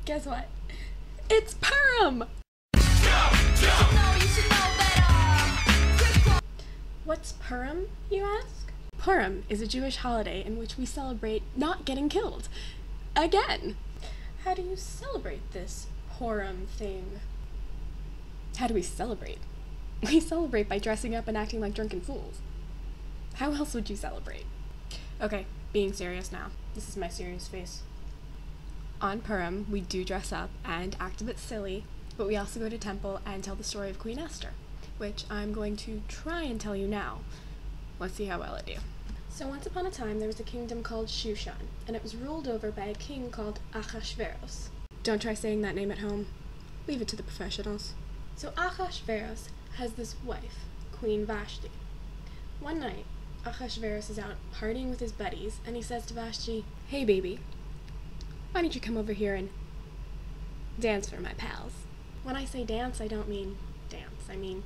Guess what? It's Purim! What's Purim, you ask? Purim is a Jewish holiday in which we celebrate not getting killed. Again! How do you celebrate this Purim thing? How do we celebrate? We celebrate by dressing up and acting like drunken fools. How else would you celebrate? Okay, being serious now. This is my serious face. On Purim, we do dress up and act a bit silly, but we also go to temple and tell the story of Queen Esther, which I'm going to try and tell you now. Let's see how well I do. So once upon a time, there was a kingdom called Shushan, and it was ruled over by a king called Ahasuerus. Don't try saying that name at home. Leave it to the professionals. So Ahasuerus has this wife, Queen Vashti. One night, Ahasuerus is out partying with his buddies, and he says to Vashti, "Hey baby, why don't you come over here and dance for my pals?" When I say dance, I don't mean dance. I mean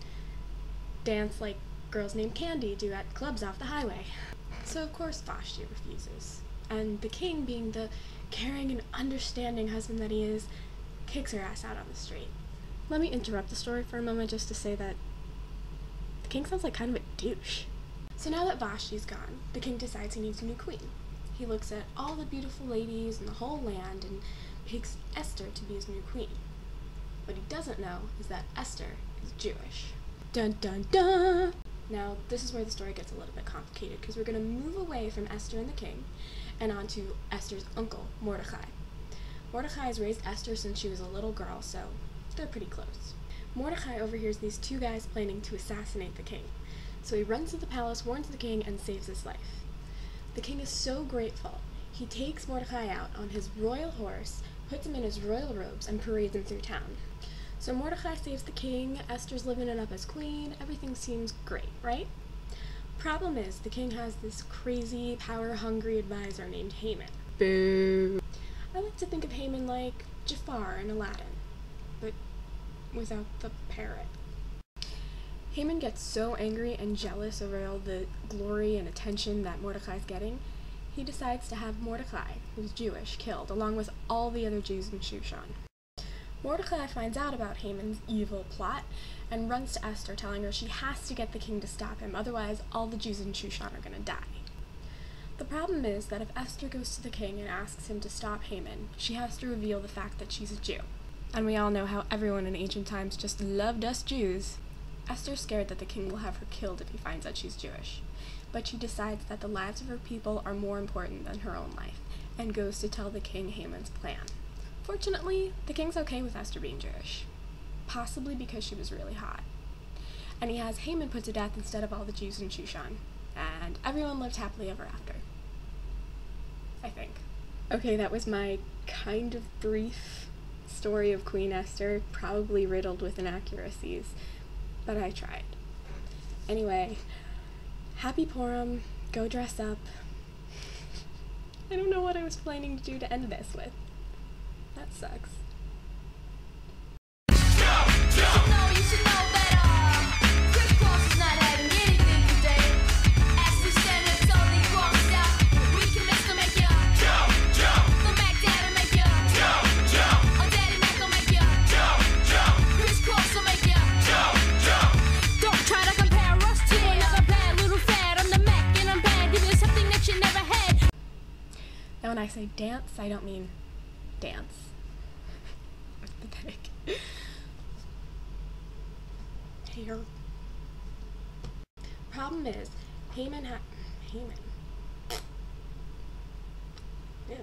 dance like girls named Candy do at clubs off the highway. So of course Vashti refuses, and the king, being the caring and understanding husband that he is, kicks her ass out on the street. Let me interrupt the story for a moment just to say that the king sounds like kind of a douche. So now that Vashti's gone, the king decides he needs a new queen. He looks at all the beautiful ladies in the whole land and picks Esther to be his new queen. What he doesn't know is that Esther is Jewish. Dun dun dun! Now, this is where the story gets a little bit complicated, because we're going to move away from Esther and the king and on to Esther's uncle, Mordecai. Mordecai has raised Esther since she was a little girl, so they're pretty close. Mordecai overhears these two guys planning to assassinate the king. So he runs to the palace, warns the king, and saves his life. The king is so grateful, he takes Mordecai out on his royal horse, puts him in his royal robes, and parades him through town. So Mordecai saves the king, Esther's living it up as queen, everything seems great, right? Problem is, the king has this crazy, power-hungry advisor named Haman. Boo! I like to think of Haman like Jafar in Aladdin, but without the parrot. Haman gets so angry and jealous over all the glory and attention that Mordecai's getting, he decides to have Mordecai, who's Jewish, killed, along with all the other Jews in Shushan. Mordecai finds out about Haman's evil plot and runs to Esther, telling her she has to get the king to stop him, otherwise all the Jews in Shushan are gonna die. The problem is that if Esther goes to the king and asks him to stop Haman, she has to reveal the fact that she's a Jew. And we all know how everyone in ancient times just loved us Jews. Esther's scared that the king will have her killed if he finds out she's Jewish, but she decides that the lives of her people are more important than her own life, and goes to tell the king Haman's plan. Fortunately, the king's okay with Esther being Jewish, possibly because she was really hot, and he has Haman put to death instead of all the Jews in Shushan, and everyone lived happily ever after. I think. Okay, that was my kind of brief story of Queen Esther, probably riddled with inaccuracies, but I tried. Anyway, happy Purim, go dress up. I don't know what I was planning to do to end this with. That sucks. Now when I say dance, I don't mean dance. It's pathetic. Hair. Problem is, Haman. Ew.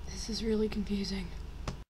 This is really confusing.